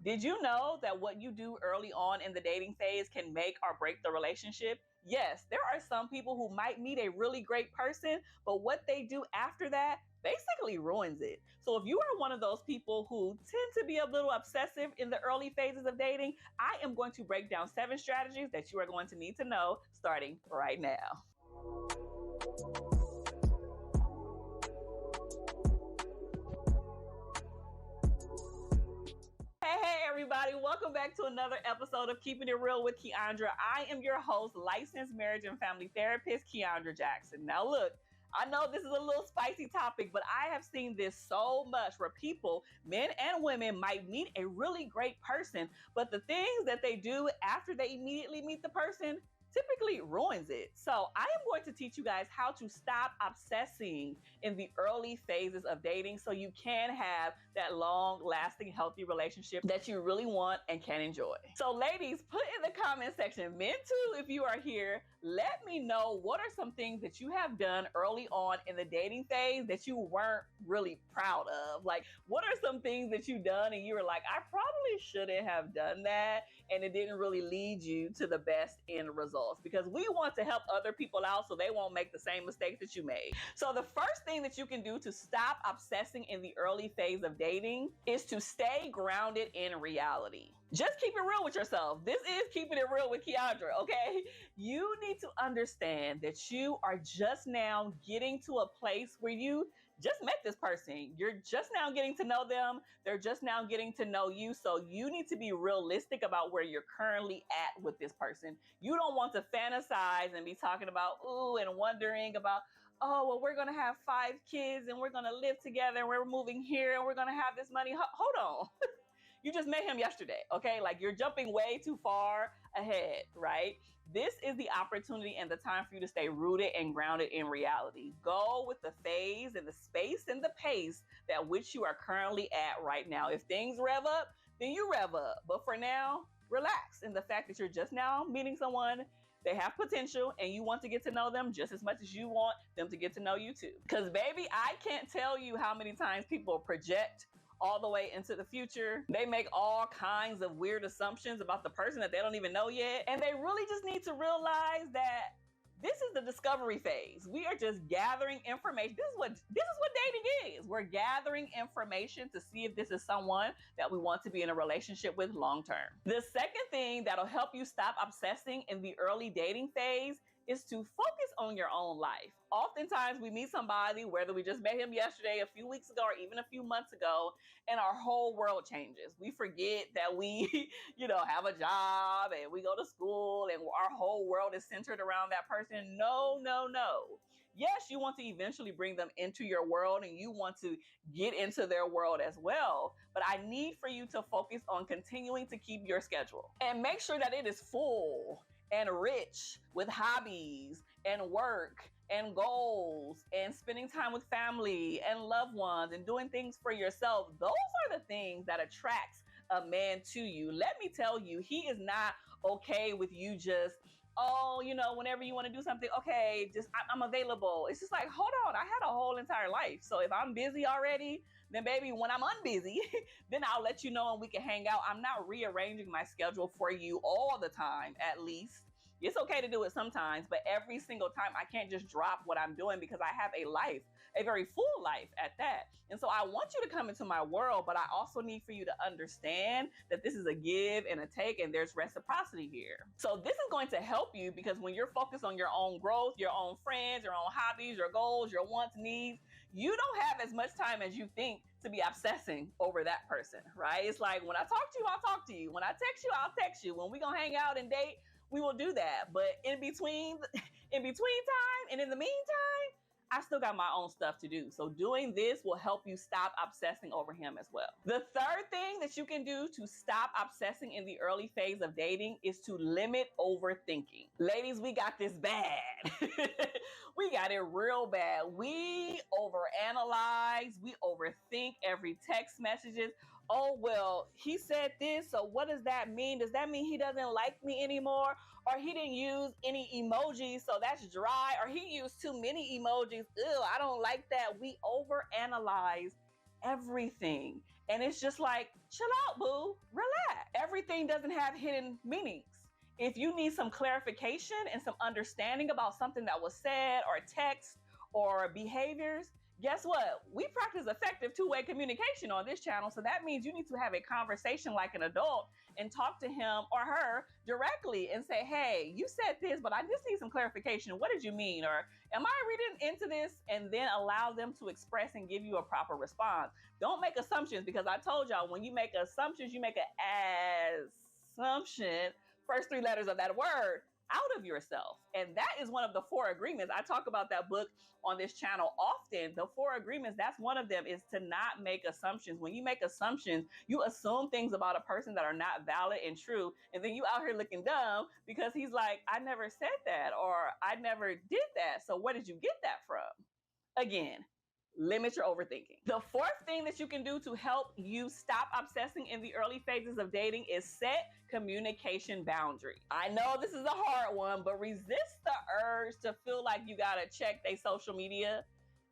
Did you know that what you do early on in the dating phase can make or break the relationship? Yes, there are some people who might meet a really great person, but what they do after that basically ruins it. So if you are one of those people who tend to be a little obsessive in the early phases of dating, I am going to break down 7 strategies that you are going to need to know starting right now. Hey everybody, welcome back to another episode of Keeping It Real with Kiaundra. I am your host, licensed marriage and family therapist, Kiaundra Jackson. Now look, I know this is a little spicy topic, but I have seen this so much where people, men and women, might meet a really great person, but the things that they do after they immediately meet the person typically ruins it. So I am going to teach you guys how to stop obsessing in the early phases of dating so you can have that long-lasting, healthy relationship that you really want and can enjoy. So ladies, put in the comment section, men too, if you are here, let me know what are some things that you have done early on in the dating phase that you weren't really proud of. Like, what are some things that you've done and you were like, I probably shouldn't have done that, and it didn't really lead you to the best end result. Because we want to help other people out so they won't make the same mistakes that you made. So the first thing that you can do to stop obsessing in the early phase of dating is to stay grounded in reality. Just keep it real with yourself. This is Keeping It Real with Kiaundra, okay? You need to understand that you are just now getting to a place where you just met this person. You're just now getting to know them. They're just now getting to know you. So you need to be realistic about where you're currently at with this person. You don't want to fantasize and be talking about, ooh, and wondering about, oh, well, we're going to have 5 kids and we're going to live together and we're moving here and we're going to have this money. Hold on. You just met him yesterday, okay? Like, you're jumping way too far ahead, right? This is the opportunity and the time for you to stay rooted and grounded in reality. Go with the phase and the space and the pace that which you are currently at right now. If things rev up, then you rev up. But for now, relax in the fact that you're just now meeting someone. They have potential and you want to get to know them just as much as you want them to get to know you too. Because baby, I can't tell you how many times people project all the way into the future. They make all kinds of weird assumptions about the person that they don't even know yet. And they really just need to realize that this is the discovery phase. We are just gathering information. This is what dating is. We're gathering information to see if this is someone that we want to be in a relationship with long term. The second thing that'll help you stop obsessing in the early dating phase is to focus on your own life. Oftentimes we meet somebody, whether we just met him yesterday, a few weeks ago, or even a few months ago, and our whole world changes. We forget that we, have a job and we go to school and our whole world is centered around that person. No, no, no. Yes, you want to eventually bring them into your world and you want to get into their world as well. But I need for you to focus on continuing to keep your schedule and make sure that it is full and rich with hobbies and work and goals and spending time with family and loved ones and doing things for yourself. Those are the things that attracts a man to you. Let me tell you, he is not okay with you just, whenever you want to do something, okay, I'm available. It's just like, hold on, I had a whole entire life. So if I'm busy already, then baby, when I'm unbusy, then I'll let you know and we can hang out. I'm not rearranging my schedule for you all the time, at least. It's okay to do it sometimes, but every single time I can't just drop what I'm doing because I have a life, a very full life at that. And so I want you to come into my world, but I also need for you to understand that this is a give and a take and there's reciprocity here. So this is going to help you because when you're focused on your own growth, your own friends, your own hobbies, your goals, your wants, needs, you don't have as much time as you think to be obsessing over that person, right? It's like, when I talk to you, I'll talk to you. When I text you, I'll text you. When we gonna hang out and date, we will do that. But in between time and in the meantime, I still got my own stuff to do. So doing this will help you stop obsessing over him as well. The third thing that you can do to stop obsessing in the early phase of dating is to limit overthinking. Ladies, we got this bad. We got it real bad. We overanalyze, we overthink every text messages. Oh, well, he said this, so what does that mean? Does that mean he doesn't like me anymore? Or he didn't use any emojis, so that's dry? Or he used too many emojis. Ew, I don't like that. We overanalyze everything. And it's just like, chill out, boo. everything doesn't have hidden meanings. If you need some clarification and some understanding about something that was said or text or behaviors, guess what? We practice effective two-way communication on this channel. So that means you need to have a conversation like an adult and talk to him or her directly and say, hey, you said this, but I just need some clarification. What did you mean? Or am I reading into this? And then allow them to express and give you a proper response. Don't make assumptions, because I told y'all, when you make assumptions, you make an assumption, first three letters of that word, out of yourself. And that is one of the 4 agreements. I talk about that book on this channel often. The 4 agreements, that's one of them, is to not make assumptions. When you make assumptions, you assume things about a person that are not valid and true. And then you out here looking dumb because he's like, I never said that, or I never did that. So where did you get that from? Again, limit your overthinking. The 4th thing that you can do to help you stop obsessing in the early phases of dating is set communication boundaries. I know this is a hard one, but resist the urge to feel like you gotta check their social media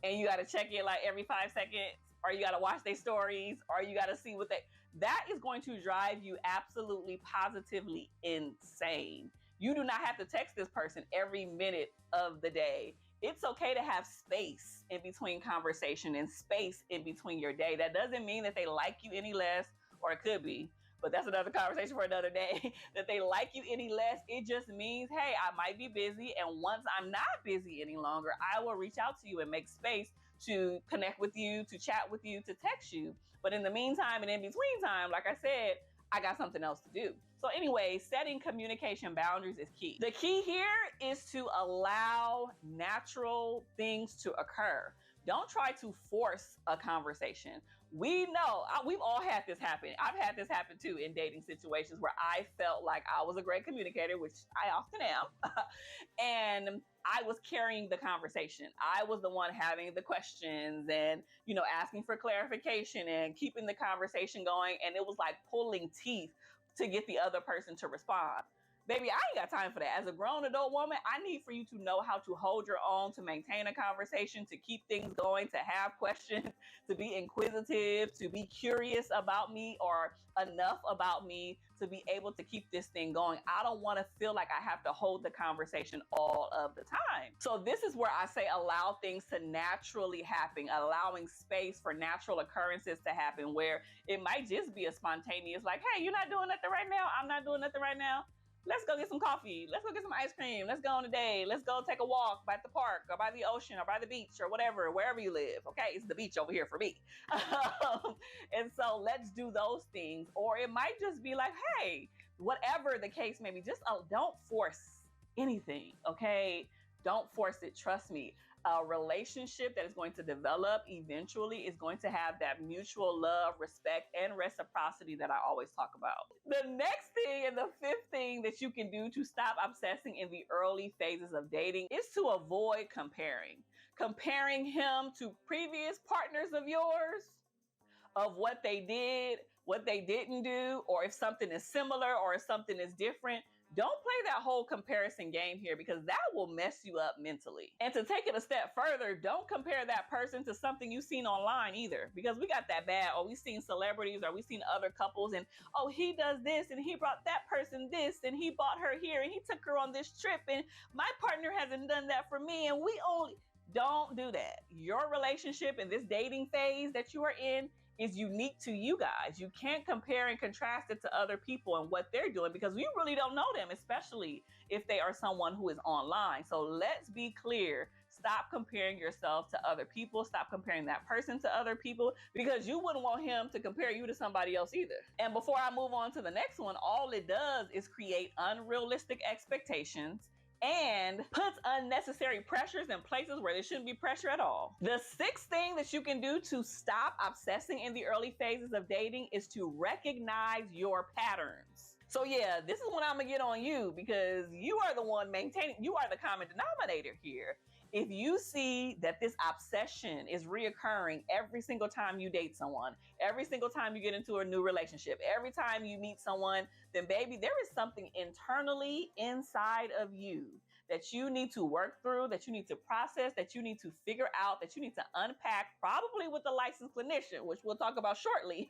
and you gotta check it like every 5 seconds, or you gotta watch their stories, or you gotta see what that is going to drive you absolutely positively insane. You do not have to text this person every minute of the day. It's okay to have space in between conversation and space in between your day. That doesn't mean that they like you any less, or it could be, but that's another conversation for another day, that they like you any less. It just means, hey, I might be busy, and once I'm not busy any longer, I will reach out to you and make space to connect with you, to chat with you, to text you. But in the meantime and in between time, like I said, I got something else to do. So anyway, setting communication boundaries is key. The key here is to allow natural things to occur. Don't try to force a conversation. We know, we've all had this happen. I've had this happen too in dating situations where I felt like I was a great communicator, which I often am, and I was carrying the conversation. I was the one having the questions and, asking for clarification and keeping the conversation going. And it was like pulling teeth to get the other person to respond. Baby, I ain't got time for that. As a grown adult woman, I need for you to know how to hold your own, to maintain a conversation, to keep things going, to have questions, to be inquisitive, to be curious about me, or enough about me to be able to keep this thing going. I don't want to feel like I have to hold the conversation all of the time. So this is where I say allow things to naturally happen, allowing space for natural occurrences to happen, where it might just be a spontaneous, like, hey, you're not doing nothing right now. I'm not doing nothing right now. Let's go get some coffee. Let's go get some ice cream. Let's go on a date. Let's go take a walk by the park or by the ocean or by the beach or whatever, wherever you live. Okay, it's the beach over here for me. And so let's do those things. Or it might just be like, hey, whatever the case may be, just don't force anything, okay? Don't force it. Trust me. A relationship that is going to develop eventually is going to have that mutual love, respect, and reciprocity that I always talk about. The next thing, and the 5th thing that you can do to stop obsessing in the early phases of dating, is to avoid comparing. Comparing him to previous partners of yours, of what they did, what they didn't do, or if something is similar or if something is different. Don't play that whole comparison game here, because that will mess you up mentally. And to take it a step further, don't compare that person to something you've seen online either, because we got that bad, or we've seen celebrities, or we've seen other couples, and oh, he does this, and he brought that person this, and he bought her here, and he took her on this trip, and my partner hasn't done that for me, and we only... Don't do that. Your relationship in this dating phase that you are in is unique to you guys. You can't compare and contrast it to other people and what they're doing, because you really don't know them, especially if they are someone who is online. So let's be clear. Stop comparing yourself to other people. Stop comparing that person to other people, because you wouldn't want him to compare you to somebody else either. And before I move on to the next one, all it does is create unrealistic expectations and puts unnecessary pressures in places where there shouldn't be pressure at all. The 6th thing that you can do to stop obsessing in the early phases of dating is to recognize your patterns. So yeah, this is when I'm gonna get on you, because you are the one maintaining, you are the common denominator here. If you see that this obsession is reoccurring every single time you date someone, every single time you get into a new relationship, every time you meet someone, then baby, there is something internally inside of you that you need to work through, that you need to process, that you need to figure out, that you need to unpack, probably with a licensed clinician, which we'll talk about shortly.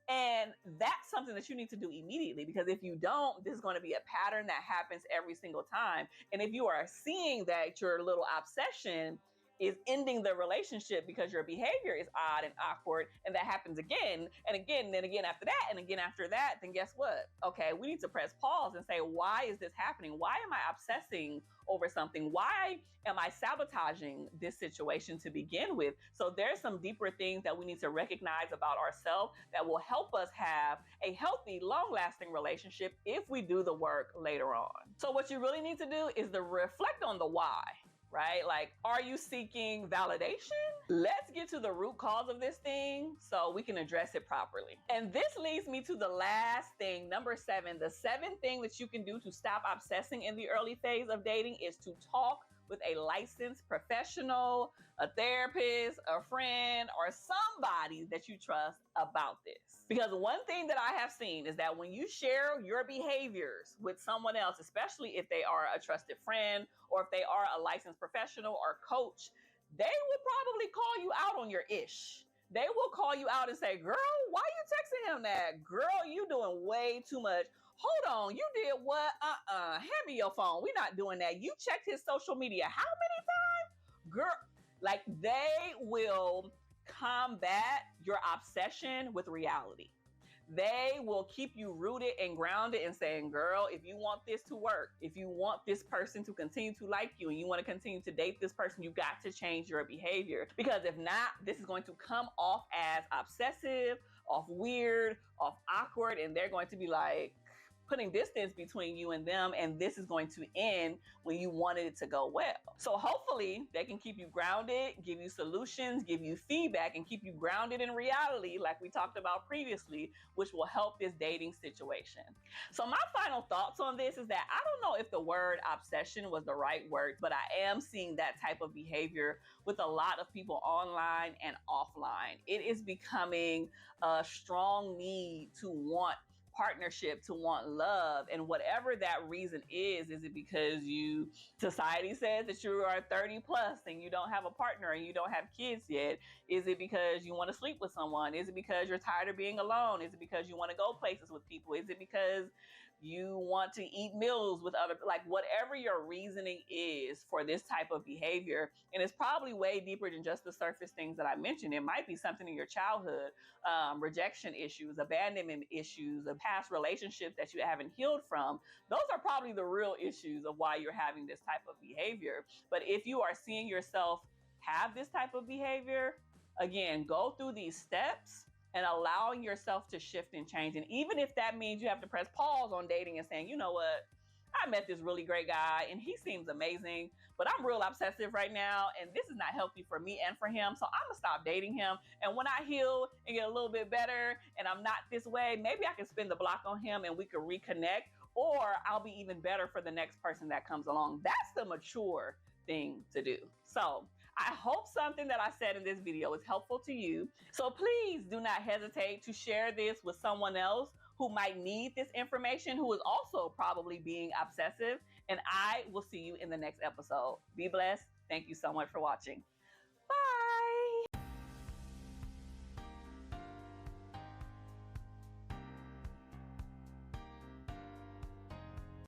And that's something that you need to do immediately, because if you don't, this is going to be a pattern that happens every single time. And if you are seeing that your little obsession is ending the relationship because your behavior is odd and awkward, and that happens again and again, and then again after that, and again after that, then guess what? Okay, we need to press pause and say, why is this happening? Why am I obsessing over something? Why am I sabotaging this situation to begin with? So there's some deeper things that we need to recognize about ourselves that will help us have a healthy, long-lasting relationship if we do the work later on. So what you really need to do is to reflect on the why. Right? Like, are you seeking validation? Let's get to the root cause of this thing so we can address it properly. And this leads me to the last thing, number 7. The 7th thing that you can do to stop obsessing in the early phase of dating is to talk with a licensed professional, a therapist, a friend, or somebody that you trust about this. Because one thing that I have seen is that when you share your behaviors with someone else, especially if they are a trusted friend or if they are a licensed professional or coach, they will probably call you out on your ish. They will call you out and say, girl, why you texting him that? Girl, you doing way too much. Hold on, you did what? Hand me your phone. We're not doing that. You checked his social media how many times? Girl, like, they will combat your obsession with reality. They will keep you rooted and grounded and saying, girl, if you want this to work, if you want this person to continue to like you and you want to continue to date this person, you got to change your behavior. Because if not, this is going to come off as obsessive, off weird, off awkward, and they're going to be like, putting distance between you and them, and this is going to end when you wanted it to go well. So hopefully they can keep you grounded, give you solutions, give you feedback, and keep you grounded in reality like we talked about previously, which will help this dating situation. So my final thoughts on this is that I don't know if the word obsession was the right word, but I am seeing that type of behavior with a lot of people online and offline. It is becoming a strong need to want partnership, to want love, and whatever that reason is it because society says that you are 30 plus and you don't have a partner and you don't have kids yet? Is it because you want to sleep with someone? Is it because you're tired of being alone? Is it because you want to go places with people? Is it because you want to eat meals with other, like, whatever your reasoning is for this type of behavior? And it's probably way deeper than just the surface things that I mentioned. It might be something in your childhood, rejection issues, abandonment issues, of past relationships that you haven't healed from. Those are probably the real issues of why you're having this type of behavior. But if you are seeing yourself have this type of behavior, again, go through these steps and allowing yourself to shift and change. And even if that means you have to press pause on dating and saying, you know what, I met this really great guy and he seems amazing, but I'm real obsessive right now and this is not healthy for me and for him. So I'm gonna stop dating him. And when I heal and get a little bit better and I'm not this way, maybe I can spin the block on him and we can reconnect, or I'll be even better for the next person that comes along. That's the mature thing to do. So I hope something that I said in this video is helpful to you. So please do not hesitate to share this with someone else who might need this information, who is also probably being obsessive. And I will see you in the next episode. Be blessed. Thank you so much for watching.